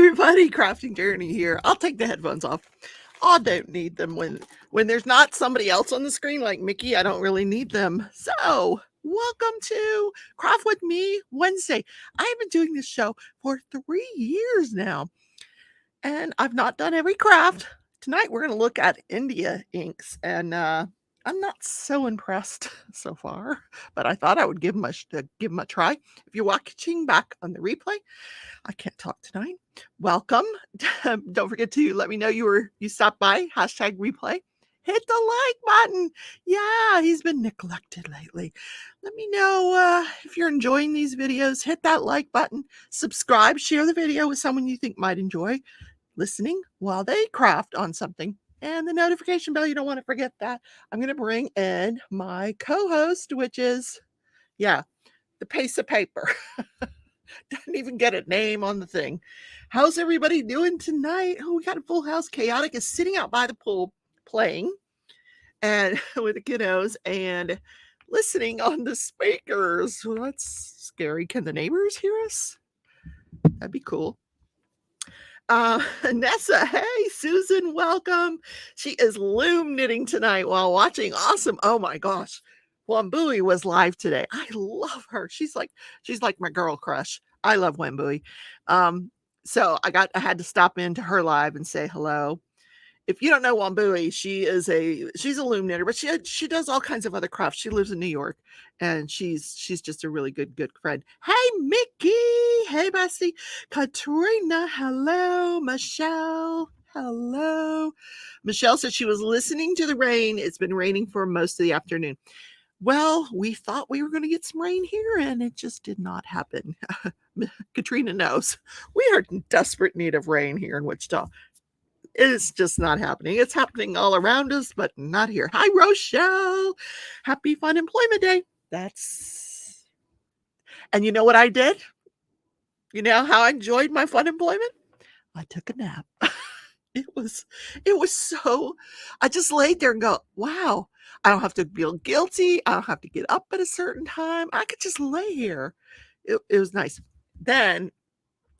everybody, Crafting Journey here. I'll take the headphones off. I don't need them when there's not somebody else on the screen like Mickey. I don't really need them. So welcome to Craft with Me Wednesday. I've been doing this show for 3 years now, and I've not done every craft. Tonight we're going to look at India inks, and I'm not so impressed so far, but I thought I would give them a try. If you're watching back on the replay, I can't talk tonight. Welcome. Don't forget to let me know you stopped by. #replay. Hit the like button. Yeah, he's been neglected lately. Let me know if you're enjoying these videos. Hit that like button. Subscribe. Share the video with someone you think might enjoy listening while they craft on something. And the notification bell, you don't want to forget that. I'm going to bring in my co-host, which is, the piece of paper. Doesn't even get a name on the thing. How's everybody doing tonight? Oh, we got a full house. Chaotic is sitting out by the pool playing and with the kiddos and listening on the speakers. Well, that's scary. Can the neighbors hear us? That'd be cool. Nessa, hey, Susan, welcome. She is loom knitting tonight while watching. Awesome. Oh my gosh. Wambui was live today. I love her. She's like my girl crush. I love Wambui. So I had to stop into her live and say hello. If you don't know Wambui, she's a loom knitter, but she does all kinds of other crafts. She lives in New York, and she's just a really good friend. Hey, Mickey. Hey, Bessie. Katrina. Hello. Michelle. Hello. Michelle said she was listening to the rain. It's been raining for most of the afternoon. Well, we thought we were going to get some rain here, and it just did not happen. Katrina knows. We are in desperate need of rain here in Wichita. It's just not happening. It's happening all around us, but not here. Hi, Rochelle. Happy Fun Employment Day. And you know what I did? You know how I enjoyed my fun employment? I took a nap. It was so, I just laid there and go, wow, I don't have to feel guilty. I don't have to get up at a certain time. I could just lay here. It was nice. Then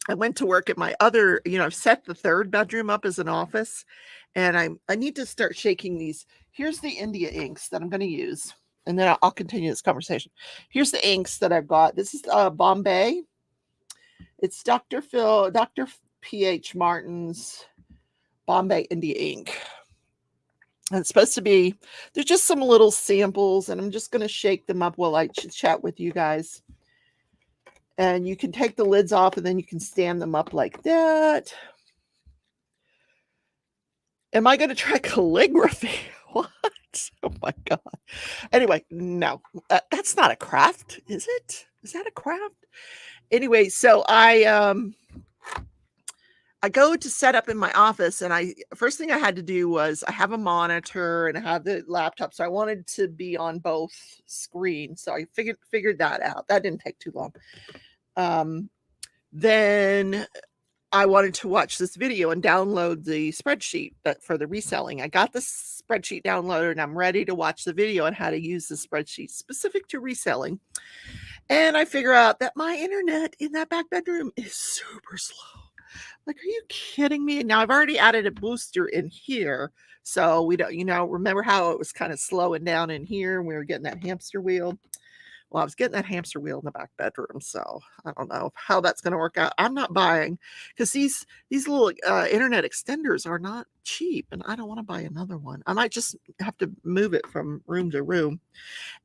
I went to work at my other, I've set the third bedroom up as an office, and I need to start shaking these. Here's the India inks that I'm going to use, and then I'll continue this conversation. Here's the inks that I've got. This is Bombay. It's Dr. P.H. Martin's Bombay India ink. And it's supposed to be, there's just some little samples, and I'm just going to shake them up while I chat with you guys. And you can take the lids off, and then you can stand them up like that. Am I going to try calligraphy? What? Oh my God. Anyway, no, that's not a craft, is it? Is that a craft? Anyway, so I go to set up in my office, and first thing I had to do was I have a monitor and I have the laptop. So I wanted to be on both screens. So I figured that out. That didn't take too long. Then I wanted to watch this video and download the spreadsheet for the reselling. I got the spreadsheet downloaded, and I'm ready to watch the video on how to use the spreadsheet specific to reselling. And I figure out that my internet in that back bedroom is super slow. Like, are you kidding me? Now I've already added a booster in here. So we don't, remember how it was kind of slowing down in here and we were getting that hamster wheel? Well, I was getting that hamster wheel in the back bedroom. So I don't know how that's going to work out. I'm not buying, because these little internet extenders are not cheap, and I don't want to buy another one. I might just have to move it from room to room.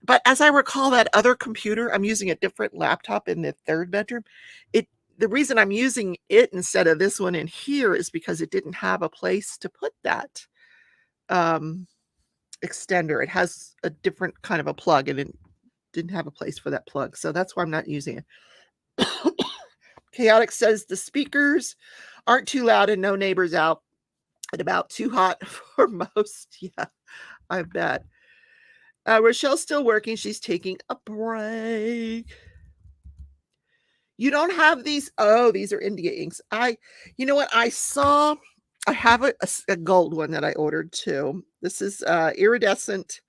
But as I recall, that other computer, I'm using a different laptop in the third bedroom. The reason I'm using it instead of this one in here is because it didn't have a place to put that extender. It has a different kind of a plug, and it didn't have a place for that plug. So that's why I'm not using it. Chaotic says the speakers aren't too loud and no neighbors out, and about too hot for most. Yeah, I bet. Rochelle's still working. She's taking a break. You don't have these? Oh, these are India inks. You know what? I have a gold one that I ordered too. This is iridescent.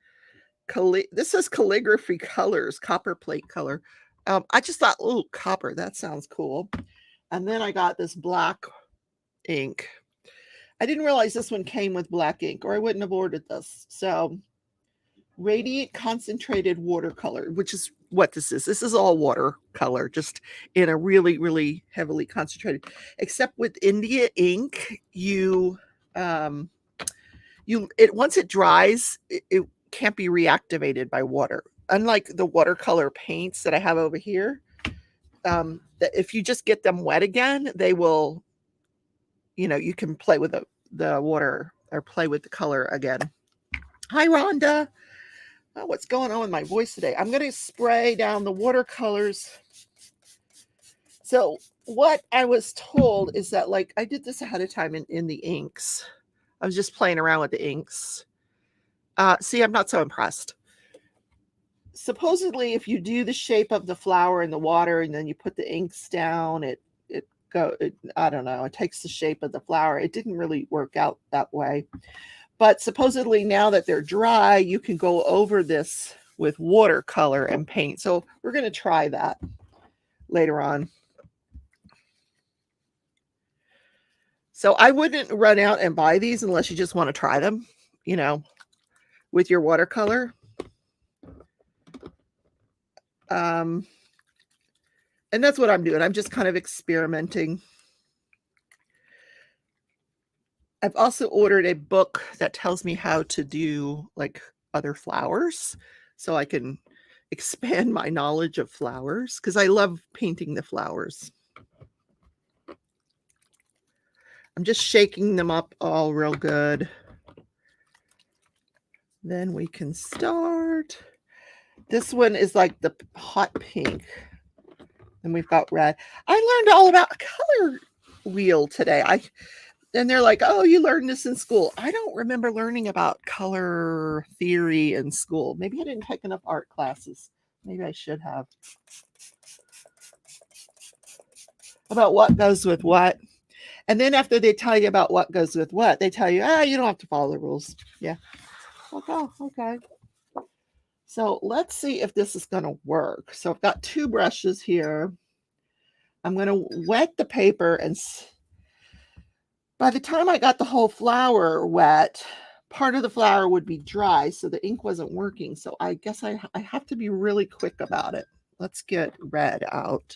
This says calligraphy colors, copper plate color. I just thought, oh, copper, that sounds cool. And then I got this black ink. I didn't realize this one came with black ink, or I wouldn't have ordered this. So, Radiant Concentrated Watercolor, which is what this is. This is all watercolor, just in a really, really heavily concentrated. Except with India ink, once it dries, it can't be reactivated by water. Unlike the watercolor paints that I have over here, if you just get them wet again, they will, you can play with the water or play with the color again. Hi, Rhonda. Oh, what's going on with my voice today? I'm going to spray down the watercolors. So what I was told is that, like, I did this ahead of time in the inks. I was just playing around with the inks. See, I'm not so impressed. Supposedly, if you do the shape of the flower in the water and then you put the inks down, I don't know, it takes the shape of the flower. It didn't really work out that way. But supposedly now that they're dry, you can go over this with watercolor and paint. So we're going to try that later on. So I wouldn't run out and buy these unless you just want to try them, with your watercolor. And that's what I'm doing. I'm just kind of experimenting. I've also ordered a book that tells me how to do like other flowers, so I can expand my knowledge of flowers, because I love painting the flowers. I'm just shaking them up all real good. Then we can start. This one is like the hot pink. And we've got red. I learned all about color wheel today. And they're like, oh, you learned this in school. I don't remember learning about color theory in school. Maybe I didn't take enough art classes. Maybe I should have. About what goes with what. And then after they tell you about what goes with what, they tell you, you don't have to follow the rules. Yeah. Okay. So let's see if this is going to work. So I've got 2 brushes here. I'm going to wet the paper, and by the time I got the whole flower wet, part of the flower would be dry, so the ink wasn't working. So I guess I have to be really quick about it. Let's get red out.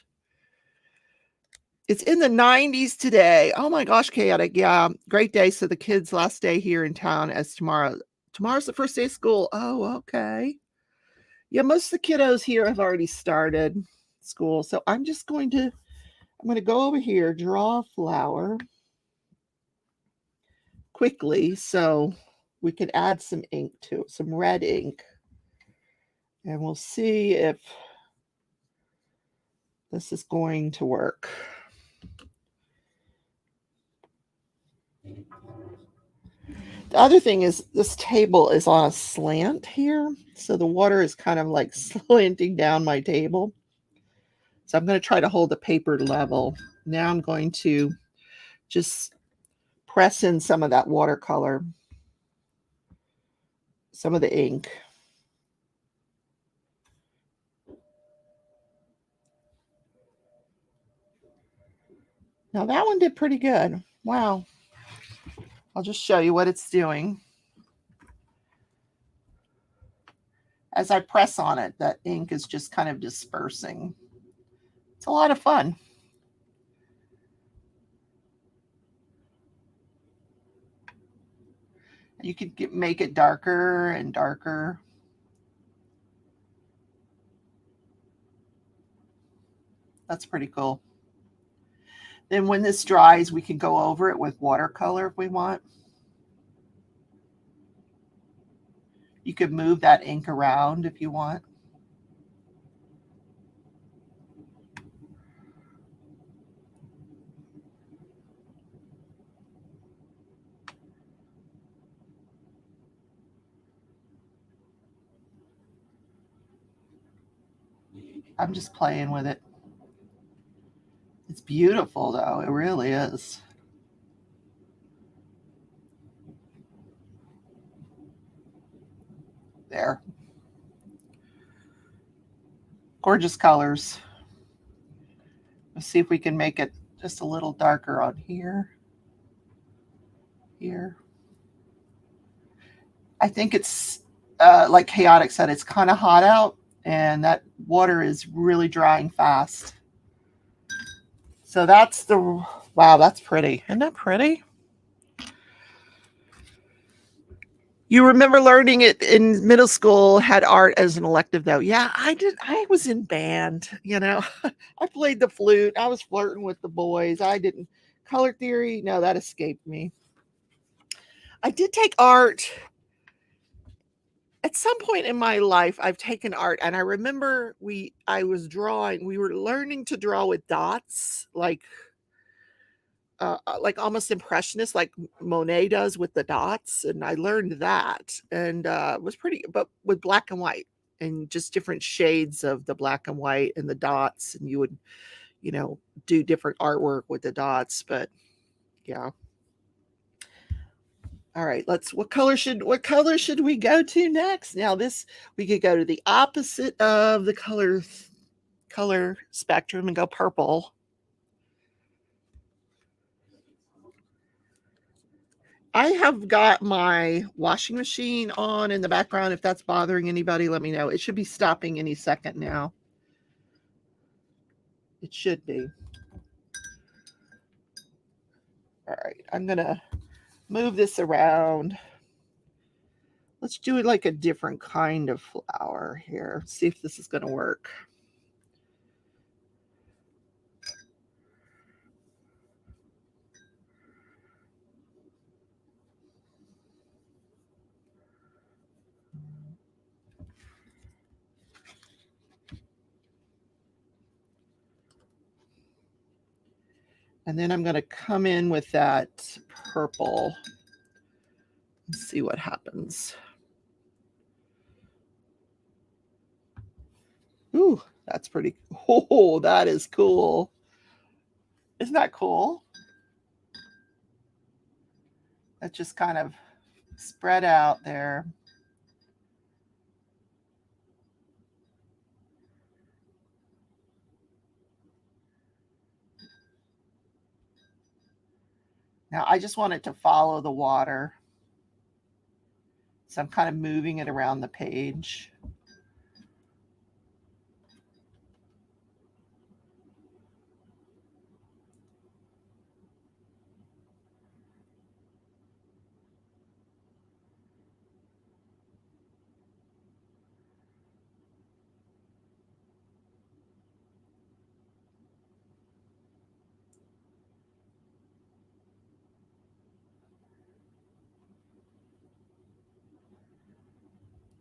It's in the 90s today. Oh my gosh, chaotic. Yeah, great day. So the kids' last day here in town, as tomorrow's the first day of school. Oh, okay. Yeah, most of the kiddos here have already started school. So I'm going to go over here, draw a flower quickly so we can add some ink to it, some red ink. And we'll see if this is going to work. The other thing is this table is on a slant here. So the water is kind of like slanting down my table. So I'm going to try to hold the paper level. Now I'm going to just press in some of that watercolor, some of the ink. Now that one did pretty good. Wow. I'll just show you what it's doing. As I press on it, that ink is just kind of dispersing. It's a lot of fun. You could make it darker and darker. That's pretty cool. Then when this dries, we can go over it with watercolor if we want. You could move that ink around if you want. I'm just playing with it. It's beautiful, though. It really is. There. Gorgeous colors. Let's see if we can make it just a little darker on here. here. I think it's like Chaotic said, it's kind of hot out and that water is really drying fast. So that's the, wow, that's pretty. Isn't that pretty? You remember learning it in middle school, had art as an elective though. Yeah, I did. I was in band, you know. I played the flute. I was flirting with the boys. I didn't. Color theory, no, that escaped me. I did take art at some point in my life. I've taken art, and I remember I was drawing. We were learning to draw with dots, like almost impressionist, like Monet does with the dots, and I learned that, and it was pretty, but with black and white, and just different shades of the black and white and the dots, and you would, you know, do different artwork with the dots. But yeah. All right, what color should we go to next? Now this, we could go to the opposite of the color spectrum and go purple. I have got my washing machine on in the background. If that's bothering anybody, let me know. It should be stopping any second now. It should be. All right, I'm gonna move this around. Let's do it like a different kind of flower here. See if this is gonna work. And then I'm going to come in with that purple and see what happens. Ooh, that's pretty. Oh, that is cool. Isn't that cool? That just kind of spread out there. Now I just want it to follow the water. So I'm kind of moving it around the page.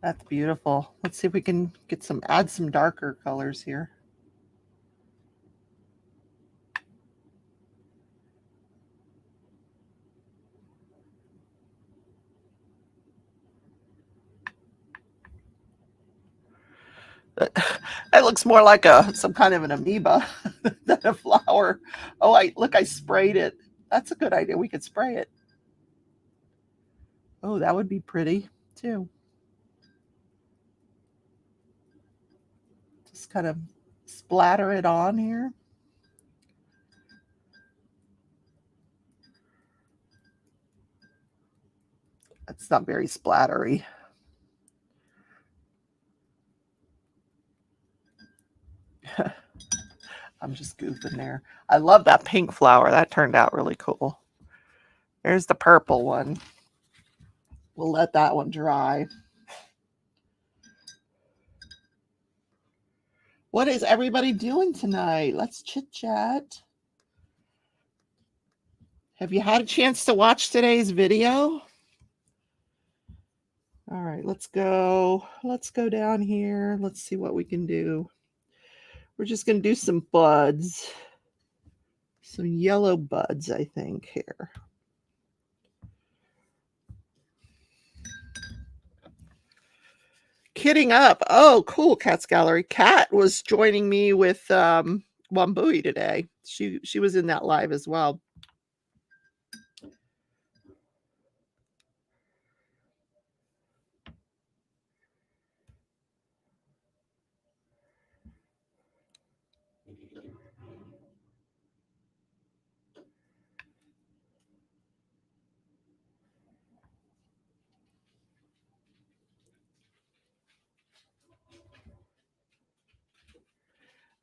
That's beautiful. Let's see if we can add some darker colors here. That looks more like some kind of an amoeba than a flower. Oh, I sprayed it. That's a good idea. We could spray it. Oh, that would be pretty too. Just kind of splatter it on here. That's not very splattery. I'm just goofing there. I love that pink flower. That turned out really cool. There's the purple one. We'll let that one dry. What is everybody doing tonight? Let's chit chat. Have you had a chance to watch today's video? All right, let's go down here. Let's see what we can do. We're just going to do some buds. Some yellow buds, I think, here. Kidding up. Oh, cool, Cat's Gallery. Cat was joining me with Wambui today. She was in that live as well.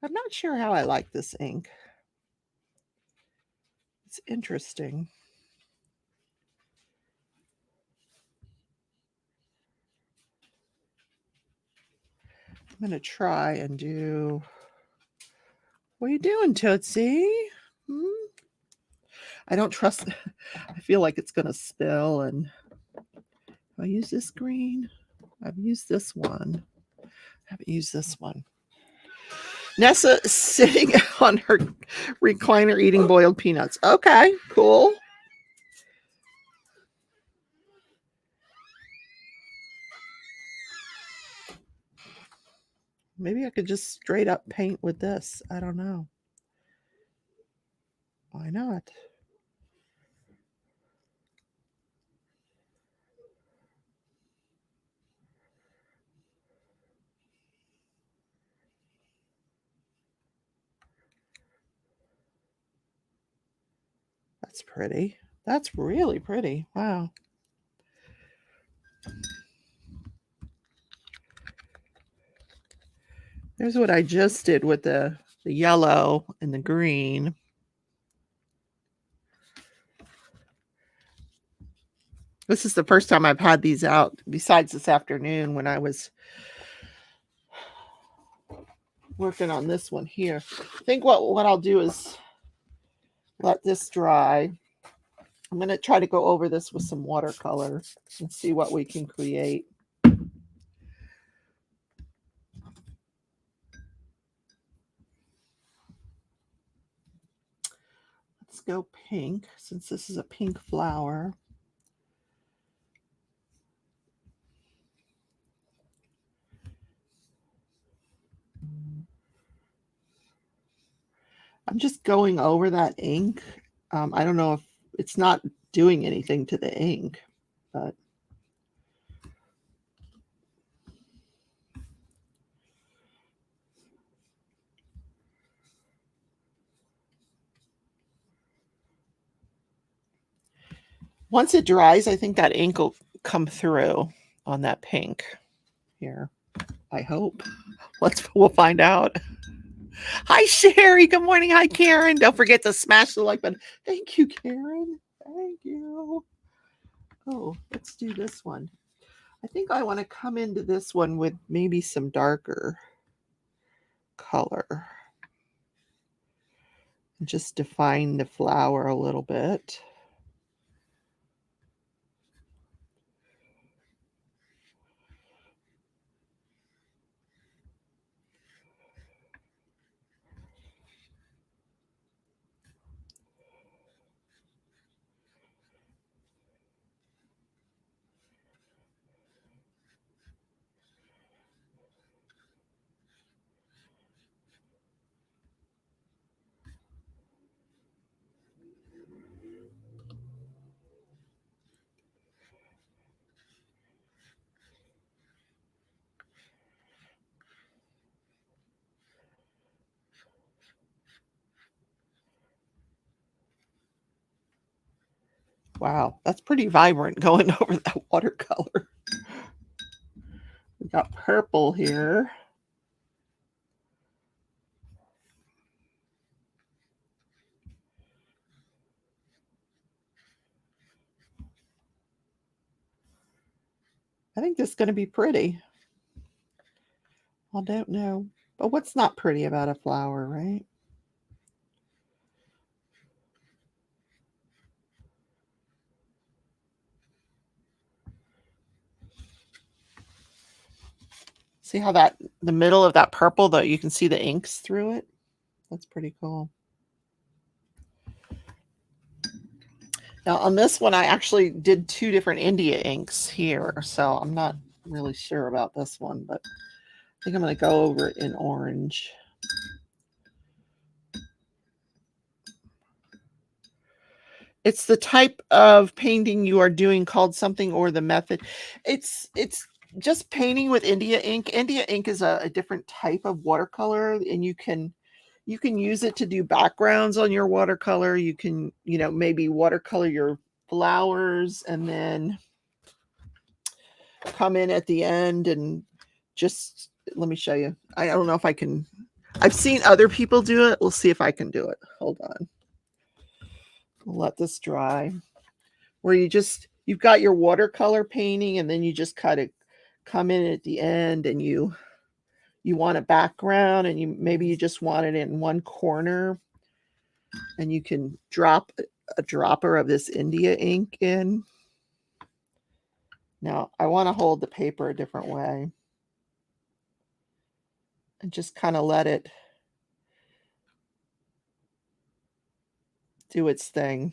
I'm not sure how I like this ink. It's interesting. I'm going to try and do... What are you doing, Tootsie? I don't trust... I feel like it's going to spill. And I use this green. I've used this one. I haven't used this one. Nessa sitting on her recliner eating boiled peanuts. Okay, cool. Maybe I could just straight up paint with this. I don't know. Why not? That's pretty. That's really pretty. Wow. There's what I just did with the yellow and the green. This is the first time I've had these out, besides this afternoon when I was working on this one here. I think what I'll do is let this dry. I'm going to try to go over this with some watercolor and see what we can create. Let's go pink, since this is a pink flower. I'm just going over that ink. I don't know if it's not doing anything to the ink, but once it dries, I think that ink will come through on that pink here. I hope. We'll find out. Hi, Sherry. Good morning. Hi, Karen. Don't forget to smash the like button. Thank you, Karen. Thank you. Oh, let's do this one. I think I want to come into this one with maybe some darker color. Just define the flower a little bit. Wow, that's pretty vibrant going over that watercolor. We got purple here. I think this is going to be pretty. I don't know. But what's not pretty about a flower, right? See how that, the middle of that purple, though, you can see the inks through it? That's pretty cool. Now, on this one, I actually did 2 different India inks here, so I'm not really sure about this one, but I think I'm going to go over it in orange. It's the type of painting you are doing called something or the method. It's just painting with India ink. India ink is a different type of watercolor, and you can use it to do backgrounds on your watercolor. You can, maybe watercolor your flowers and then come in at the end and just, let me show you. I don't know if I can I've seen other people do it. We'll see if I can do it. Hold on. We'll let this dry. Where you've got your watercolor painting, and then you just kind of come in at the end, and you want a background, and maybe you just want it in one corner, and you can drop a dropper of this India ink in. Now, I want to hold the paper a different way and just kind of let it do its thing.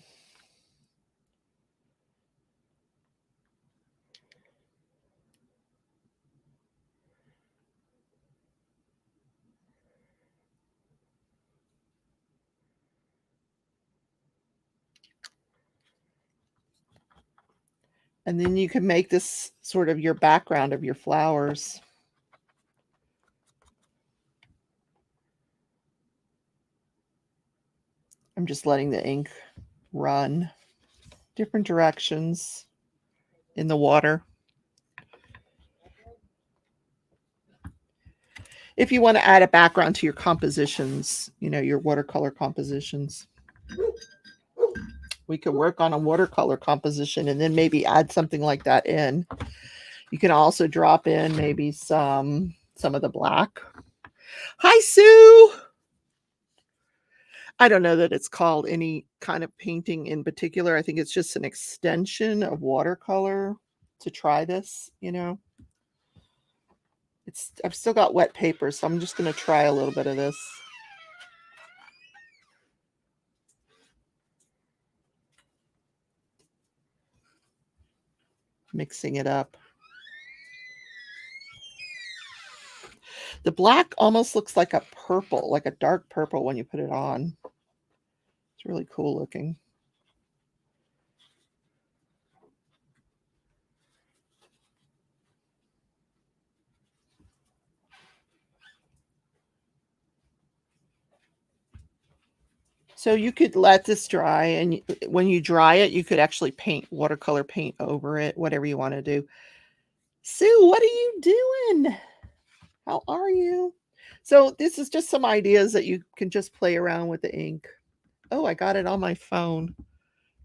And then you can make this sort of your background of your flowers. I'm just letting the ink run different directions in the water. If you want to add a background to your compositions, your watercolor compositions, we could work on a watercolor composition and then maybe add something like that in. You can also drop in maybe some of the black. Hi, Sue. I don't know that it's called any kind of painting in particular. I think it's just an extension of watercolor to try this, I've still got wet paper, so I'm just going to try a little bit of this. Mixing it up. The black almost looks like a purple, like a dark purple when you put it on. It's really cool looking. So you could let this dry, and when you dry it, you could actually paint watercolor paint over it, whatever you want to do. Sue, what are you doing? How are you? So this is just some ideas that you can just play around with the ink. Oh, I got it on my phone.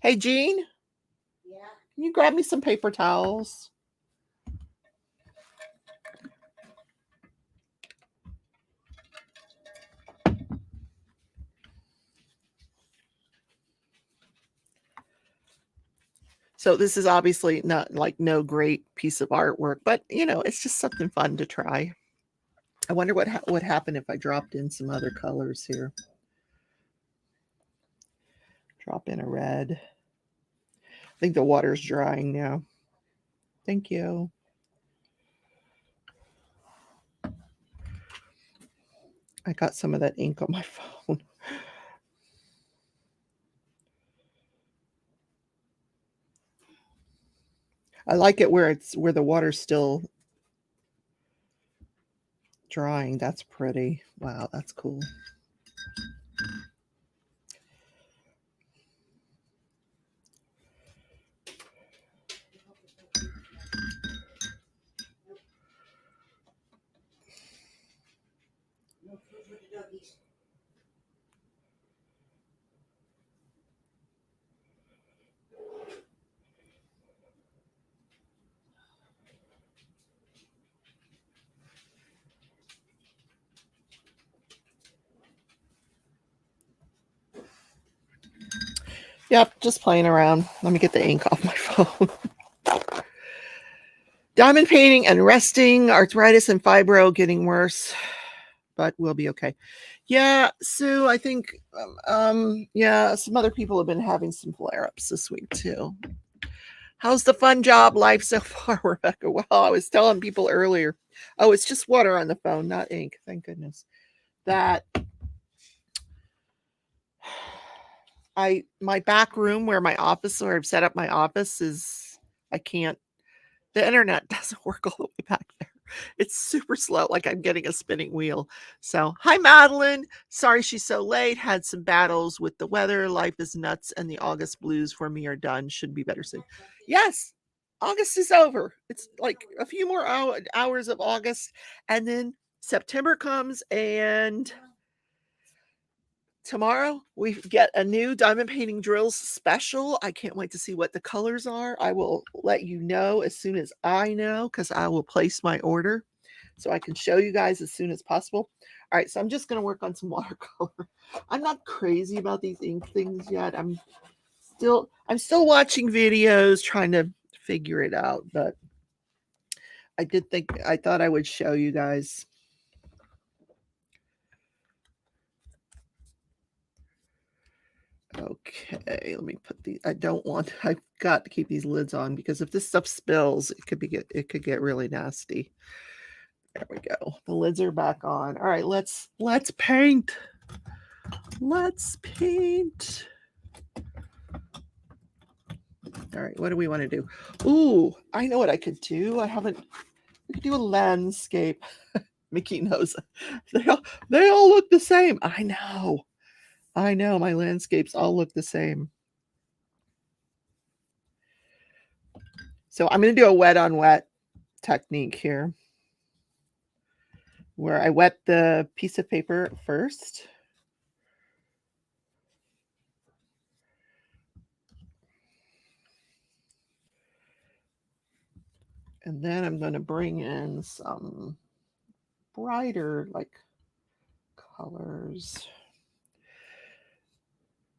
Hey, Jean? Yeah? Can you grab me some paper towels? So this is obviously not like no great piece of artwork, but it's just something fun to try. I wonder what would happen if I dropped in some other colors here. Drop in a red. I think the water's drying now. Thank you. I got some of that ink on my phone. I like it where the water's still drying. That's pretty. Wow, that's cool. Yep, just playing around. Let me get the ink off my phone. Diamond painting and resting, arthritis and fibro getting worse, but we'll be okay. Yeah, Sue, I think, yeah, some other people have been having some flare-ups this week too. How's the fun job life so far, Rebecca? Well, I was telling people earlier. Oh, it's just water on the phone, not ink. Thank goodness. That my back room where I've set up my office the internet doesn't work all the way back there. It's super slow, like I'm getting a spinning wheel. So, hi, Madeline. Sorry she's so late. Had some battles with the weather. Life is nuts, and the August blues for me are done. Should be better soon. Yes, August is over. It's like a few more hours of August, and then September comes, and tomorrow we get a new diamond painting drills special. I can't wait to see what the colors are. I will let you know as soon as I know, because I will place my order so I can show you guys as soon as possible. All right, so I'm just going to work on some watercolor. I'm not crazy about these ink things yet. I'm still watching videos trying to figure it out, but I thought I would show you guys. Okay, let me put these. I've got to keep these lids on because if this stuff spills, it could get really nasty. There we go. The lids are back on. All right, let's paint. Let's paint. All right, what do we want to do? Ooh, I know what I could do. We could do a landscape. Mickey knows. They all look the same. I know. My landscapes all look the same. So I'm going to do a wet on wet technique here, where I wet the piece of paper first. And then I'm going to bring in some brighter colors.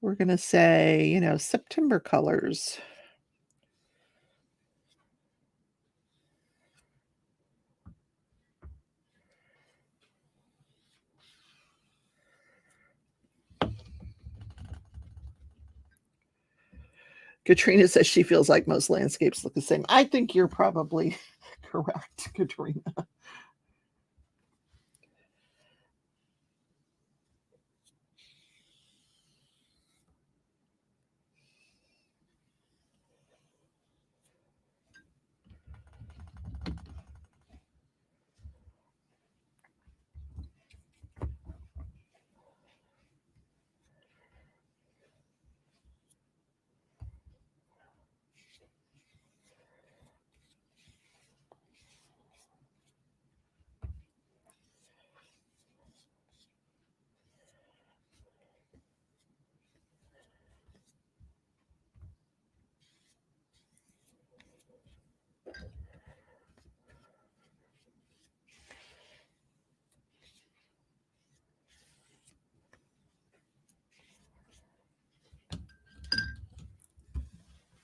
We're going to say, September colors. Katrina says she feels like most landscapes look the same. I think you're probably correct, Katrina.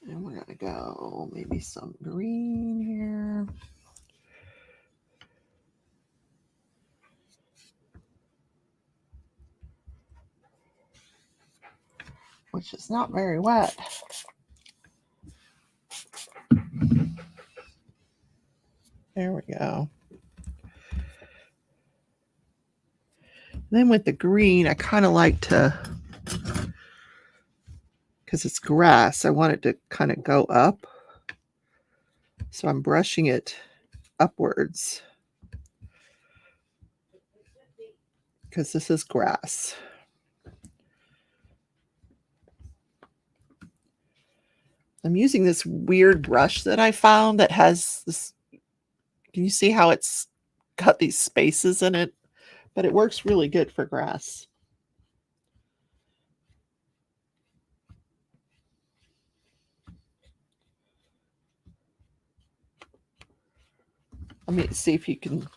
And we're going to go maybe some green here. Which is not very wet. There we go. Then with the green, I kind of like to, because it's grass, I want it to kind of go up. So I'm brushing it upwards because this is grass. I'm using this weird brush that I found that has this. Can you see how it's got these spaces in it? But it works really good for grass. Let me see if you can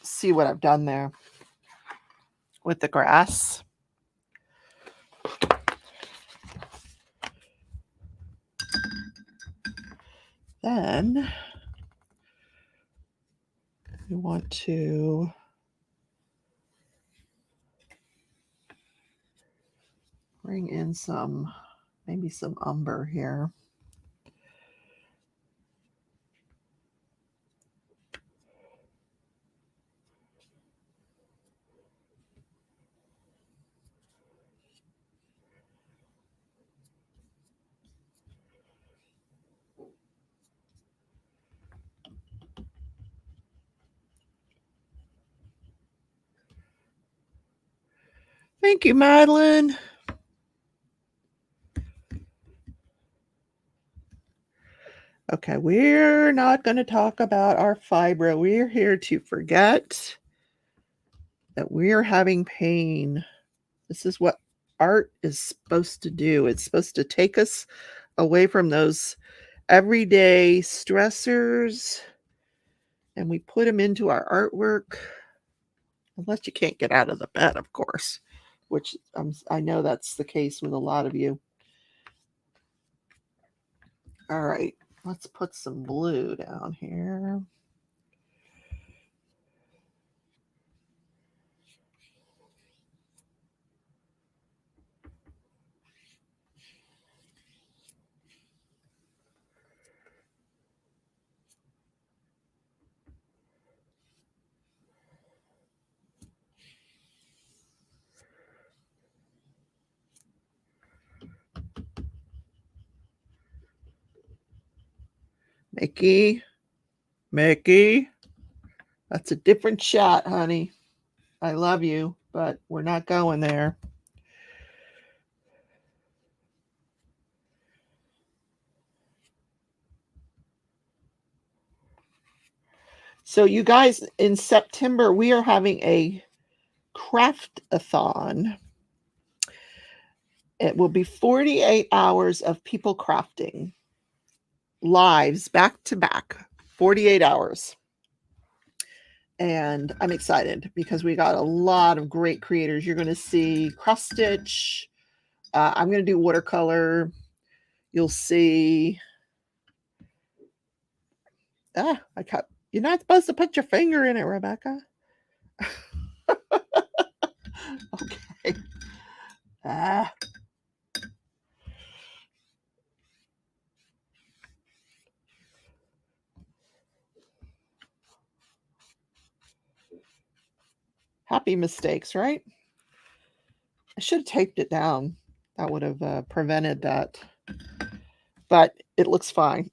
see what I've done there with the grass. Then we want to bring in maybe some umber here. Thank you, Madeline. Okay, we're not going to talk about our fibro. We're here to forget that we're having pain. This is what art is supposed to do. It's supposed to take us away from those everyday stressors, and we put them into our artwork, unless you can't get out of the bed, of course, which I know that's the case with a lot of you. All right, let's put some blue down here. Mickey, that's a different shot, honey. I love you, but we're not going there. So you guys, in September, we are having a craft-a-thon. It will be 48 hours of people crafting. Lives back to back, 48 hours. And I'm excited because we got a lot of great creators. You're going to see cross stitch. I'm going to do watercolor. You'll see. You're not supposed to put your finger in it, Rebecca. Okay. Happy mistakes, right? I should have taped it down. That would have prevented that. But it looks fine.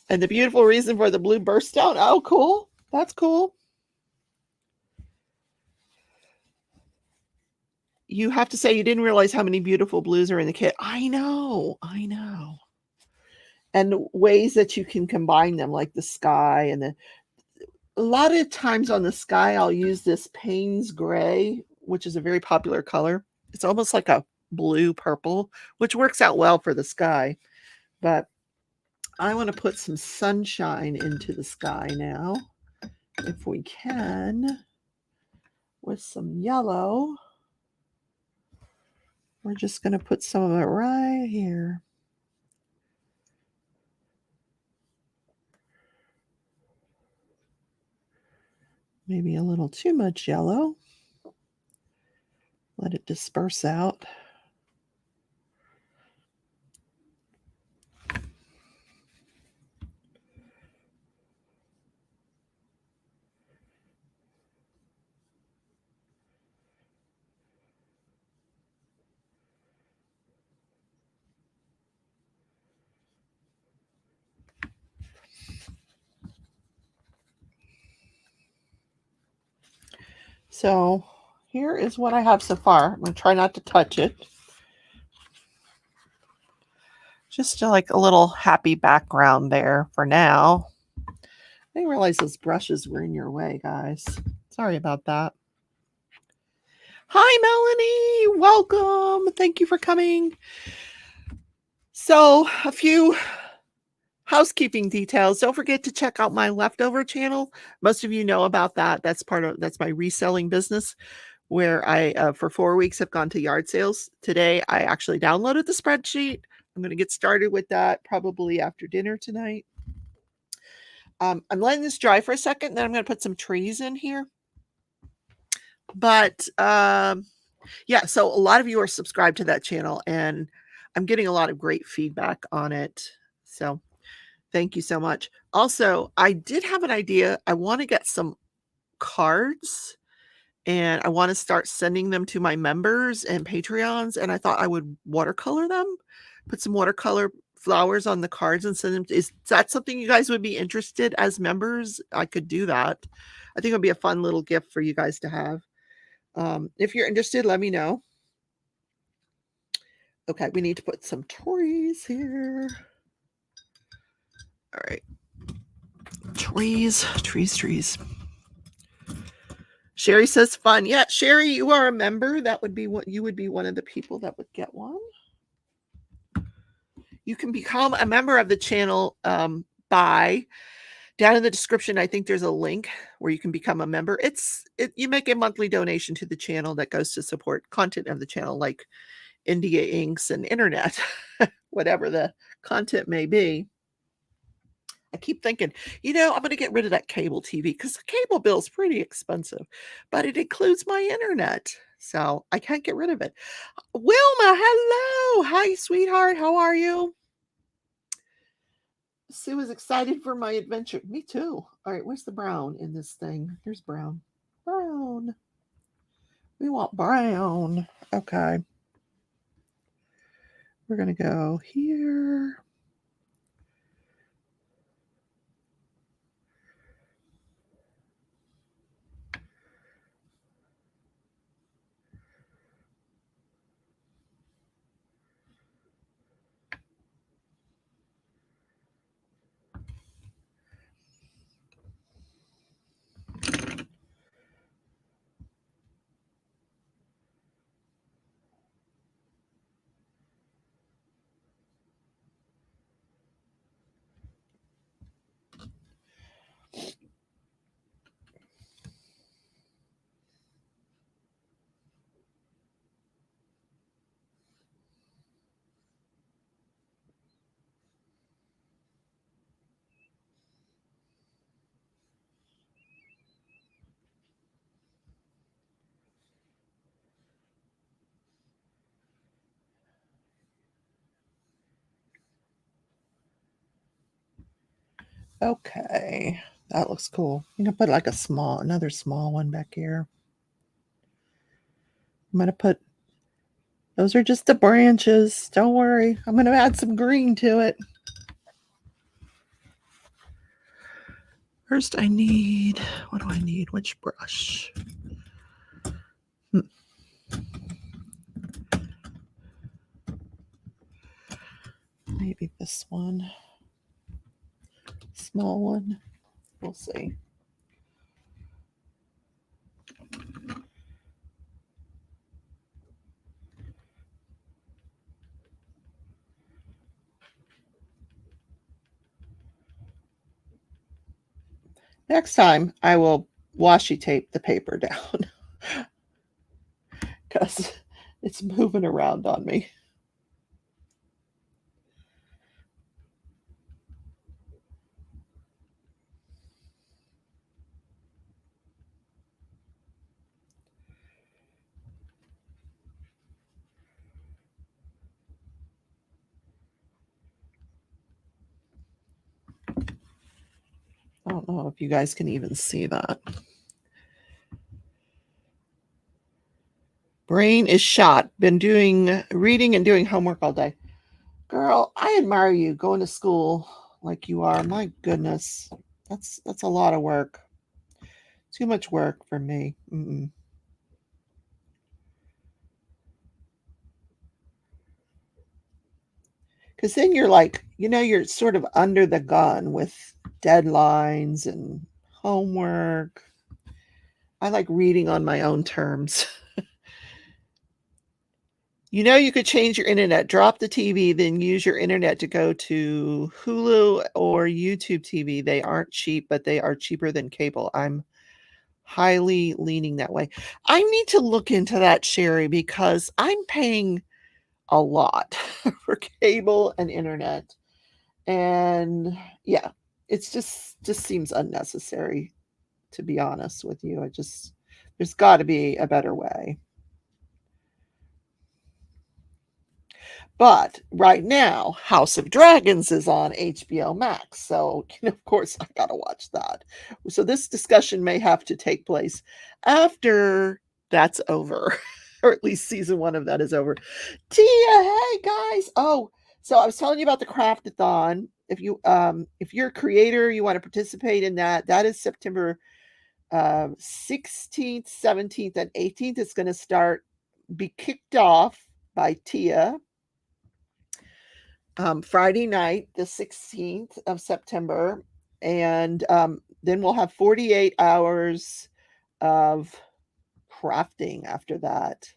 And the beautiful reason for the blue birthstone. Oh, cool. That's cool. You have to say you didn't realize how many beautiful blues are in the kit. I know. And ways that you can combine them, like the sky and a lot of times on the sky, I'll use this Payne's Gray, which is a very popular color. It's almost like a blue purple, which works out well for the sky. But I want to put some sunshine into the sky now, if we can, with some yellow. We're just going to put some of it right here. Maybe a little too much yellow. Let it disperse out. So here is what I have so far. I'm going to try not to touch it. Just like a little happy background there for now. I didn't realize those brushes were in your way, guys. Sorry about that. Hi, Melanie. Welcome. Thank you for coming. So a few housekeeping details. Don't forget to check out my leftover channel. Most of you know about that. That's my reselling business, where I for 4 weeks have gone to yard sales. Today I actually downloaded the spreadsheet. I'm going to get started with that probably after dinner tonight. I'm letting this dry for a second, then I'm going to put some trees in here. But yeah, so a lot of you are subscribed to that channel, and I'm getting a lot of great feedback on it. So thank you so much. Also, I did have an idea. I want to get some cards, and I want to start sending them to my members and Patreons, and I thought I would watercolor them, put some watercolor flowers on the cards and send them. Is that something you guys would be interested as members? I could do that. I think it would be a fun little gift for you guys to have. If you're interested, let me know. Okay, we need to put some trees here. All right. Trees. Sherry says fun. Yeah, Sherry, you are a member. That would be what you would be one of the people that would get one. You can become a member of the channel by down in the description. I think there's a link where you can become a member. You make a monthly donation to the channel that goes to support content of the channel, like India Inks and internet, whatever the content may be. I keep thinking, I'm going to get rid of that cable TV because the cable bill is pretty expensive, but it includes my internet. So I can't get rid of it. Wilma, hello. Hi, sweetheart. How are you? Sue is excited for my adventure. Me too. All right, where's the brown in this thing? Here's brown. Brown. We want brown. Okay. We're going to go here. Okay, that looks cool. I'm gonna put like another small one back here. I'm gonna put, those are just the branches. Don't worry. I'm gonna add some green to it. First I need, what do I need? Which brush? Maybe this one. Small one. We'll see. Next time I will washi tape the paper down because it's moving around on me. I don't know if you guys can even see that. Brain is shot. Been doing reading and doing homework all day. Girl, I admire you going to school like you are. My goodness. That's a lot of work. Too much work for me. Because then you're like, you're sort of under the gun with deadlines and homework. I like reading on my own terms. You could change your internet, drop the TV, then use your internet to go to Hulu or YouTube TV. They aren't cheap, but they are cheaper than cable. I'm highly leaning that way. I need to look into that, Sherry, because I'm paying a lot for cable and internet. And yeah, it's just seems unnecessary, to be honest with you. There's got to be a better way. But right now, House of Dragons is on HBO Max. So, of course, I got to watch that. So, this discussion may have to take place after that's over, or at least season 1 of that is over. Tia, hey guys. Oh, so I was telling you about the Craftathon. If you're a creator, you want to participate in that, that is September 16th, 17th, and 18th. It's going to be kicked off by Tia. Friday night, the 16th of September. And then we'll have 48 hours of crafting after that.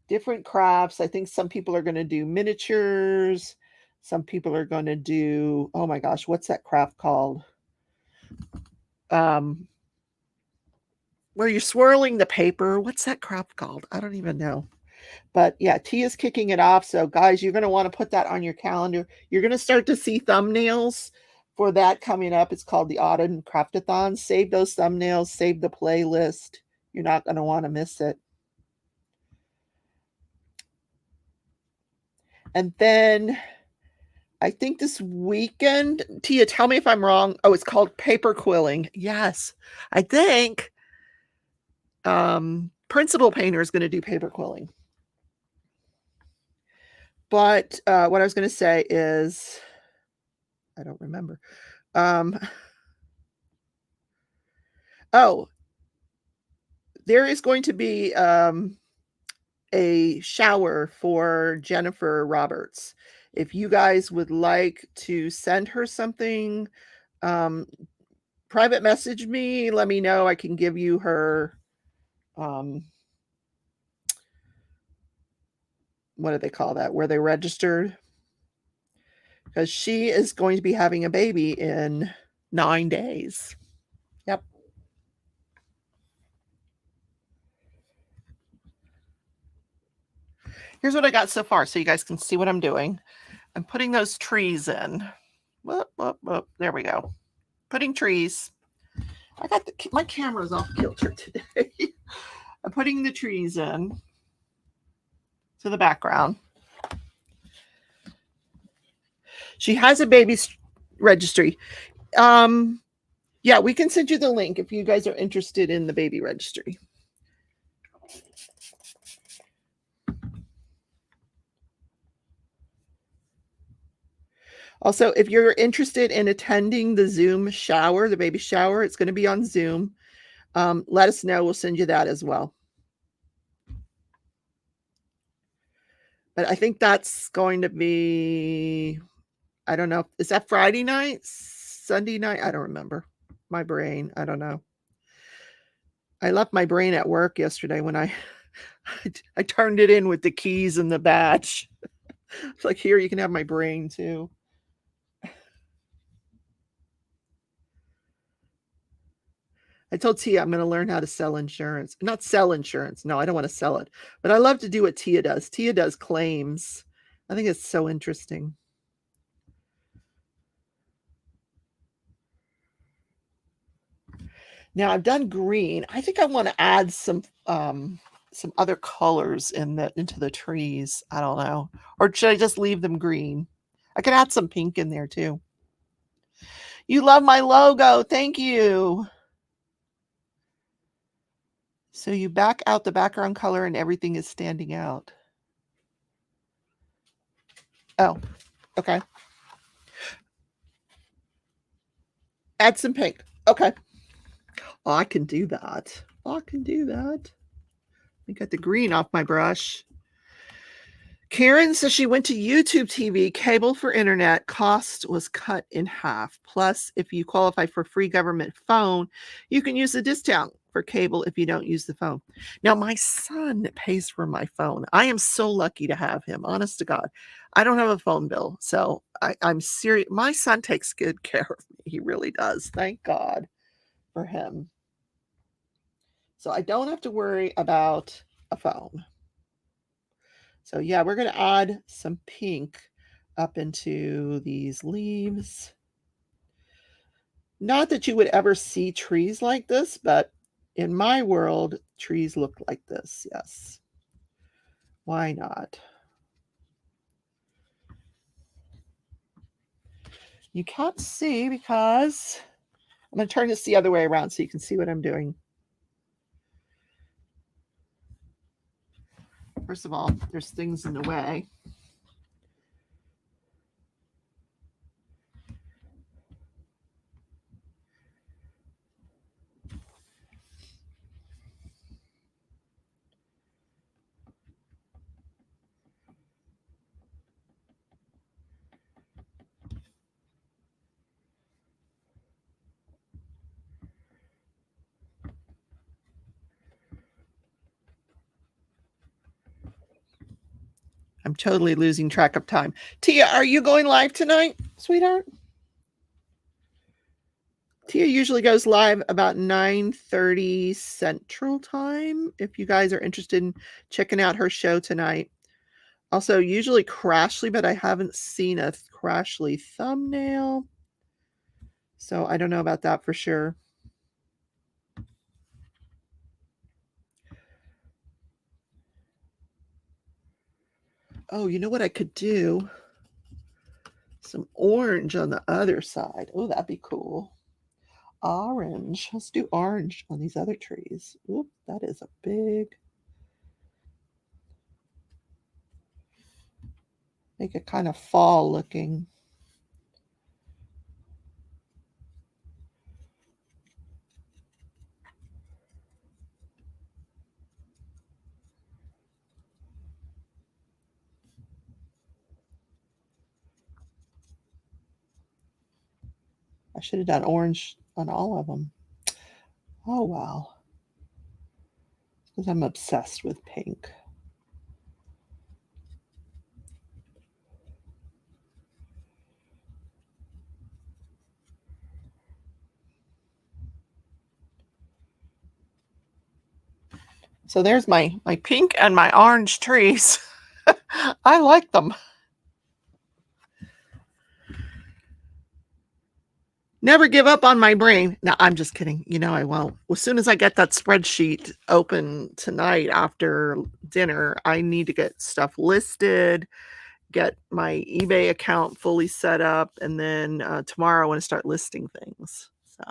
Different crafts. I think some people are going to do miniatures. Some people are going to do, oh my gosh, what's that craft called? Where you're swirling the paper. What's that craft called? I don't even know. But yeah, Tia's kicking it off. So guys, you're going to want to put that on your calendar. You're going to start to see thumbnails for that coming up. It's called the Autumn Craftathon. Save those thumbnails, save the playlist. You're not going to want to miss it. And then I think this weekend, Tia, tell me if I'm wrong. Oh, it's called paper quilling. Yes. I think Principal Painter is going to do paper quilling. But what I was going to say is, I don't remember. Oh, there is going to be a shower for Jennifer Roberts. If you guys would like to send her something, private message me. Let me know. I can give you her. What do they call that? Where they registered? Because she is going to be having a baby in 9 days. Yep. Here's what I got so far so you guys can see what I'm doing. I'm putting those trees in. Whoop, whoop, whoop. There we go. Putting trees. I got my camera's off kilter today. I'm putting the trees in to the background. She has a baby's registry. Yeah, we can send you the link if you guys are interested in the baby registry. Also, if you're interested in attending the Zoom shower, the baby shower, it's going to be on Zoom. Let us know. We'll send you that as well. But I think that's going to be, I don't know. Is that Friday night? Sunday night? I don't remember. My brain. I don't know. I left my brain at work yesterday when I turned it in with the keys and the badge. It's like, here, you can have my brain too. I told Tia I'm going to learn how to sell insurance. Not sell insurance. No, I don't want to sell it. But I love to do what Tia does. Tia does claims. I think it's so interesting. Now I've done green. I think I want to add some other colors into the trees. I don't know. Or should I just leave them green? I could add some pink in there too. You love my logo. Thank you. So you back out the background color and everything is standing out. Oh, okay. Add some pink. Okay. Oh, I can do that. I can do that. I got the green off my brush. Karen says she went to YouTube TV, cable for internet, cost was cut in half. Plus, if you qualify for free government phone, you can use the discount for cable if you don't use the phone. Now, my son pays for my phone. I am so lucky to have him, honest to God. I don't have a phone bill, so I'm serious. My son takes good care of me. He really does. Thank God for him. So I don't have to worry about a phone. So yeah, we're going to add some pink up into these leaves. Not that you would ever see trees like this, but in my world, trees look like this. Yes. Why not? You can't see because I'm going to turn this the other way around so you can see what I'm doing. First of all, there's things in the way. I'm totally losing track of time. Tia, are you going live tonight, sweetheart? Tia usually goes live about 9:30 Central Time. If you guys are interested in checking out her show tonight. Also, usually Crashley, but I haven't seen a Crashley thumbnail. So I don't know about that for sure. Oh, you know what I could do? Some orange on the other side. Oh, that'd be cool. Orange. Let's do orange on these other trees. Oop, that is a big. Make it kind of fall looking. I should have done orange on all of them. Oh, wow. Because I'm obsessed with pink. So there's my pink and my orange trees. I like them. Never give up on my brain. No, I'm just kidding. You know I won't. As soon as I get that spreadsheet open tonight after dinner, I need to get stuff listed, get my eBay account fully set up, and then tomorrow I want to start listing things. So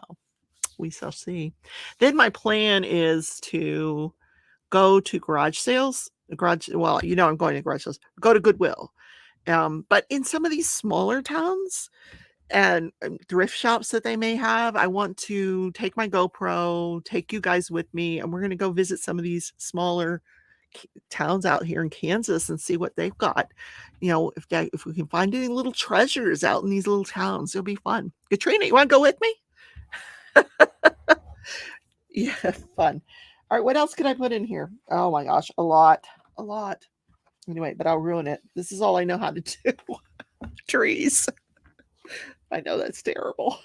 we shall see. Then my plan is to go to garage sales. Well, you know I'm going to garage sales. Go to Goodwill. But in some of these smaller towns, and thrift shops that they may have, I want to take my GoPro, take you guys with me, and we're going to go visit some of these smaller towns out here in Kansas and see what they've got. You know, if we can find any little treasures out in these little towns, it'll be fun. Katrina, you want to go with me? Yeah, fun. All right, what else can I put in here? Oh my gosh, a lot. Anyway, but I'll ruin it. This is all I know how to do. Trees. I know that's terrible.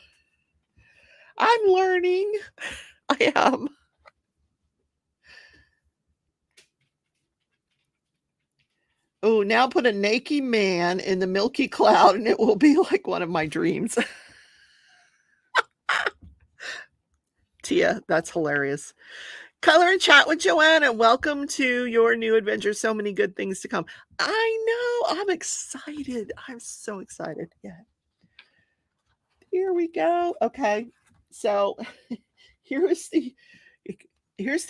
I'm learning. I am. Oh, now put a naked man in the milky cloud and it will be like one of my dreams. Tia, that's hilarious. Color and chat with Joanna. Welcome to your new adventure. So many good things to come. I know. I'm excited. I'm so excited. Yeah. Here we go. Okay. So here's the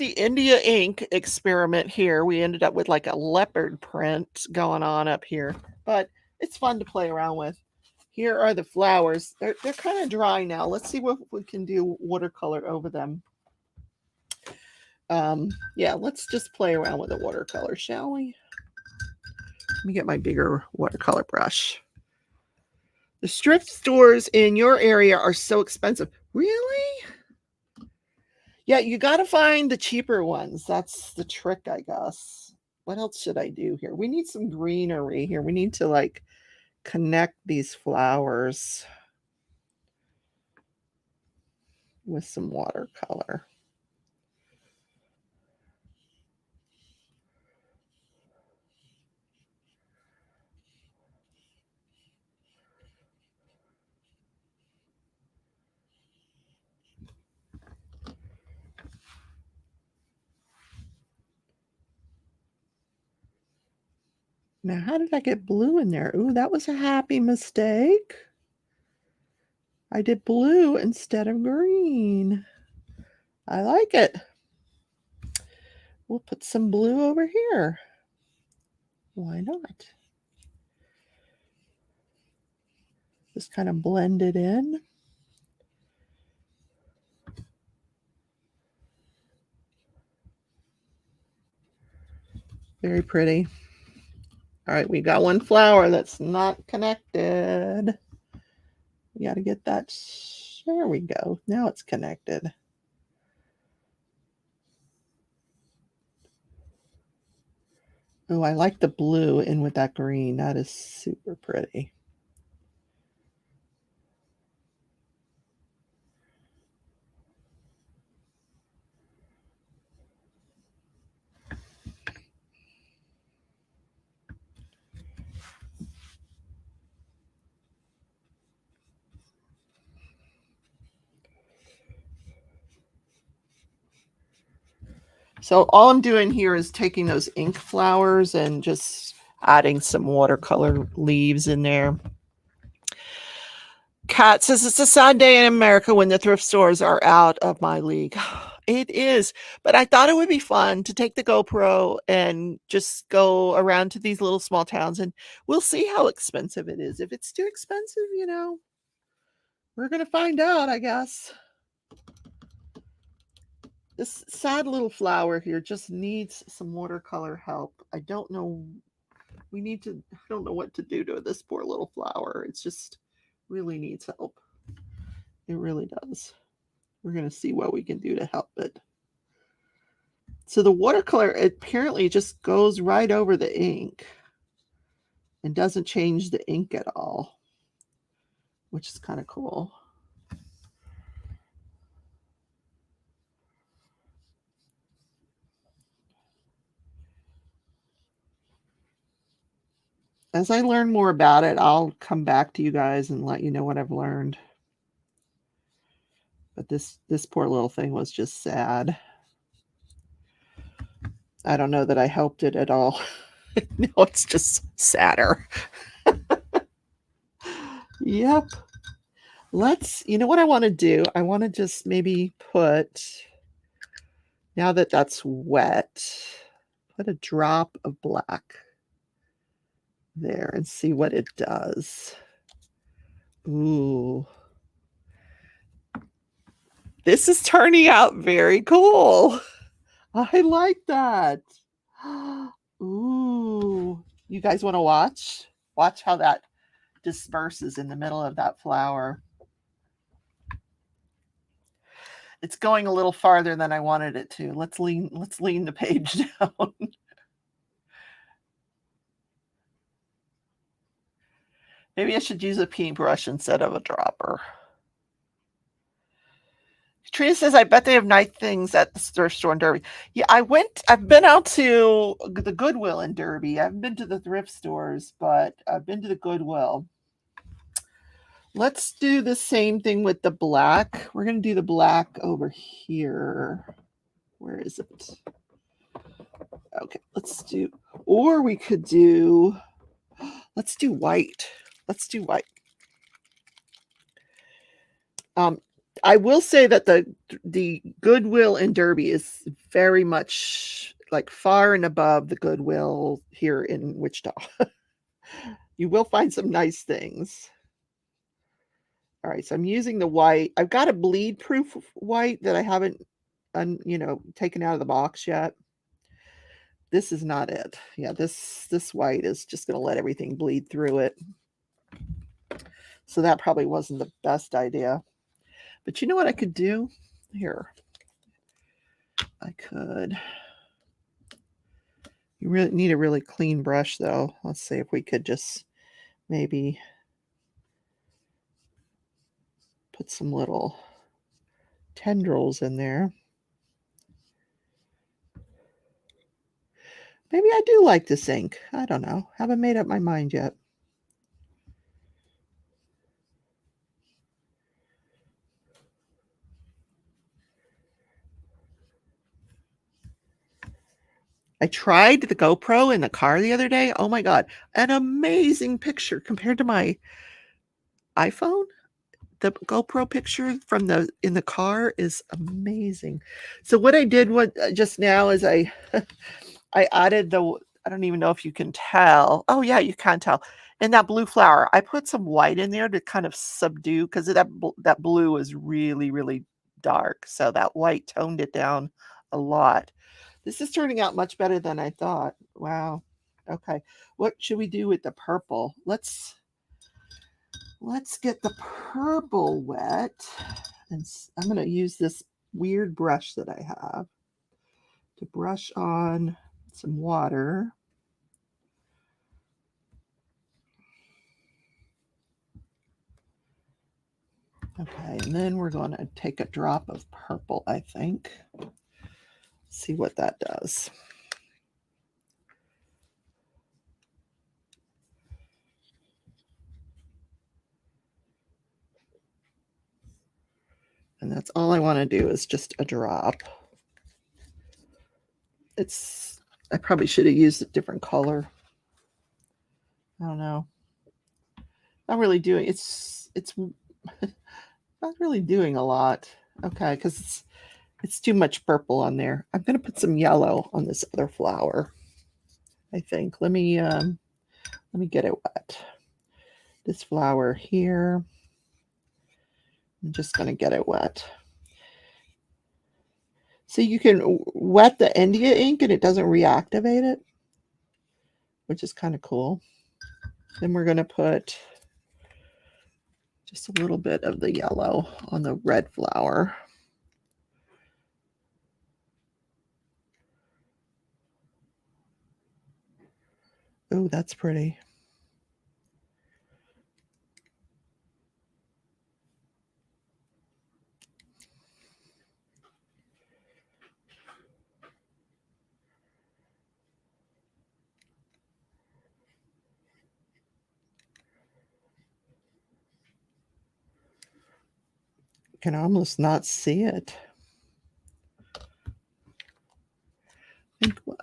India ink experiment here. We ended up with like a leopard print going on up here, but it's fun to play around with. Here are the flowers. They're kind of dry now. Let's see what we can do watercolor over them. Yeah, let's just play around with the watercolor, shall we? Let me get my bigger watercolor brush. The thrift stores in your area are so expensive. Really? Yeah, you got to find the cheaper ones. That's the trick, I guess. What else should I do here? We need some greenery here. We need to like connect these flowers with some watercolor. Now, how did I get blue in there? Ooh, that was a happy mistake. I did blue instead of green. I like it. We'll put some blue over here. Why not? Just kind of blend it in. Very pretty. All right, we got one flower that's not connected. We got to get that. There we go. Now it's connected. Oh, I like the blue in with that green. That is super pretty. So all I'm doing here is taking those ink flowers and just adding some watercolor leaves in there. Kat says it's a sad day in America when the thrift stores are out of my league. It is, but I thought it would be fun to take the GoPro and just go around to these little small towns, and we'll see how expensive it is. If it's too expensive, we're going to find out, I guess. This sad little flower here just needs some watercolor help. I don't know. I don't know what to do to this poor little flower. It's just really needs help. It really does. We're going to see what we can do to help it. So the watercolor apparently just goes right over the ink and doesn't change the ink at all, which is kind of cool. As I learn more about it, I'll come back to you guys and let you know what I've learned. But this poor little thing was just sad. I don't know that I helped it at all. No, it's just sadder. Yep. You know what I want to do? I want to just maybe put, now that that's wet, put a drop of black there and see what it does. Ooh. This is turning out very cool. I like that. Ooh. You guys want to watch? Watch how that disperses in the middle of that flower. It's going a little farther than I wanted it to. Let's lean the page down. Maybe I should use a paintbrush instead of a dropper. Trina says, I bet they have nice things at the thrift store in Derby. Yeah, I've been out to the Goodwill in Derby. I haven't been to the thrift stores, but I've been to the Goodwill. Let's do the same thing with the black. We're going to do the black over here. Where is it? Okay, let's do white. Let's do white. I will say that the Goodwill in Derby is very much like far and above the Goodwill here in Wichita. You will find some nice things. All right, so I'm using the white. I've got a bleed proof white that I haven't taken out of the box yet. This is not it. Yeah, this white is just going to let everything bleed through it. So that probably wasn't the best idea. But you know what I could do? Here. You really need a really clean brush though. Let's see if we could just maybe put some little tendrils in there. Maybe I do like this ink. I don't know. Haven't made up my mind yet. I tried the GoPro in the car the other day. Oh my God, an amazing picture compared to my iPhone. The GoPro picture in the car is amazing. So what I did just now is I added I don't even know if you can tell. Oh yeah, you can tell. In that blue flower, I put some white in there to kind of subdue because that blue is really, really dark. So that white toned it down a lot. This is turning out much better than I thought. Wow. Okay. What should we do with the purple? Let's get the purple wet. And I'm going to use this weird brush that I have to brush on some water. Okay, and then we're going to take a drop of purple, I think. See what that does. And that's all I want to do is just a drop. I probably should have used a different color. I don't know. Not really doing it's not really doing a lot. Okay, because it's too much purple on there. I'm gonna put some yellow on this other flower. I think. Let me get it wet. This flower here. I'm just gonna get it wet. So you can wet the India ink and it doesn't reactivate it, which is kind of cool. Then we're gonna put just a little bit of the yellow on the red flower. Oh, that's pretty. You can almost not see it. I think what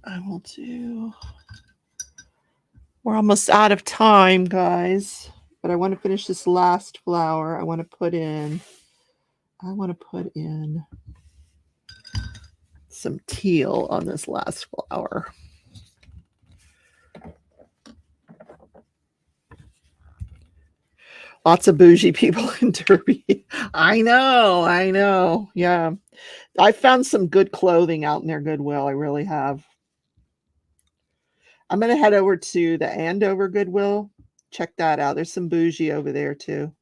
I will do. We're almost out of time, guys. But I want to finish this last flower. I want to put in some teal on this last flower. Lots of bougie people in Derby. I know. Yeah. I found some good clothing out in their Goodwill. I really have. I'm going to head over to the Andover Goodwill. Check that out. There's some bougie over there too.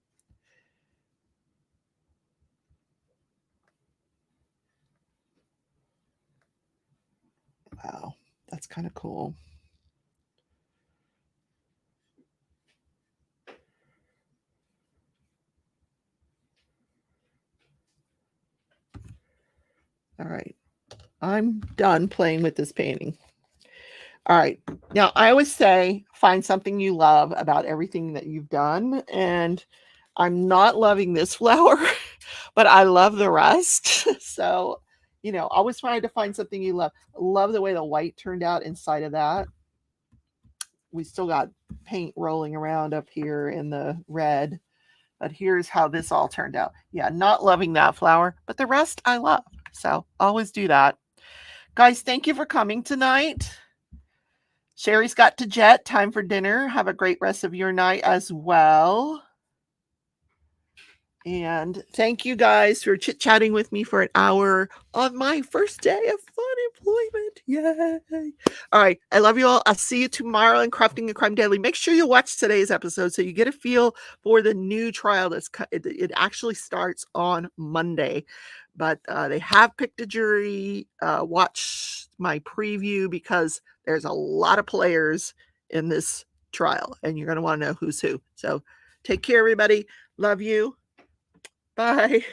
Wow, that's kind of cool. All right. I'm done playing with this painting. All right. Now, I always say find something you love about everything that you've done. And I'm not loving this flower, but I love the rest. So, always try to find something you love. Love the way the white turned out inside of that. We still got paint rolling around up here in the red. But here's how this all turned out. Yeah, not loving that flower, but the rest I love. So always do that. Guys, thank you for coming tonight. Sherry's got to jet. Time for dinner. Have a great rest of your night as well. And thank you guys for chit-chatting with me for an hour on my first day of fun employment. Yay. All right. I love you all. I'll see you tomorrow in Crafting and Crime Daily. Make sure you watch today's episode so you get a feel for the new trial. It actually starts on Monday. But they have picked a jury. Watch my preview because there's a lot of players in this trial. And you're going to want to know who's who. So take care, everybody. Love you. Bye.